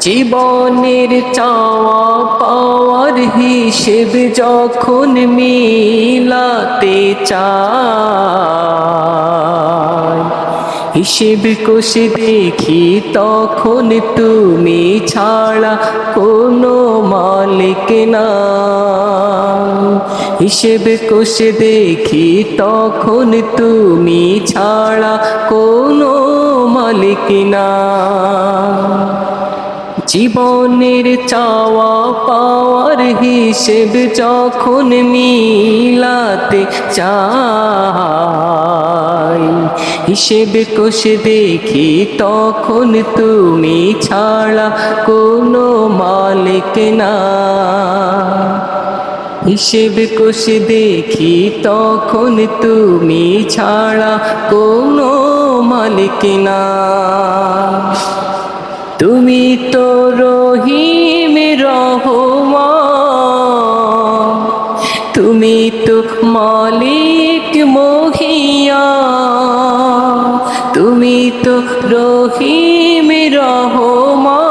জীবনের চাওয়া পাওয়ার হিসেব যখন মিলাতে চাই, হিসেব কষে দেখি তখন তুমি ছাড়া কোনো মালিক নাই। হিসেব কষে দেখি তখন তুমি ছাড়া কোনো মালিক নাই। জীবনের চাওয়া পাওয়ার হিসেব যখন মিলাতে চাই, হিসেব কষে দেখি তখন তুমি ছাড়া কোনো মালিক না। হিসেব কষে দেখি তখন তুমি ছাড়া কোনো মালিক না। তুমি তো রহিম রহমান, তুমি তো মালিক মহিয়ান, তুমি তো রহিম রহমান,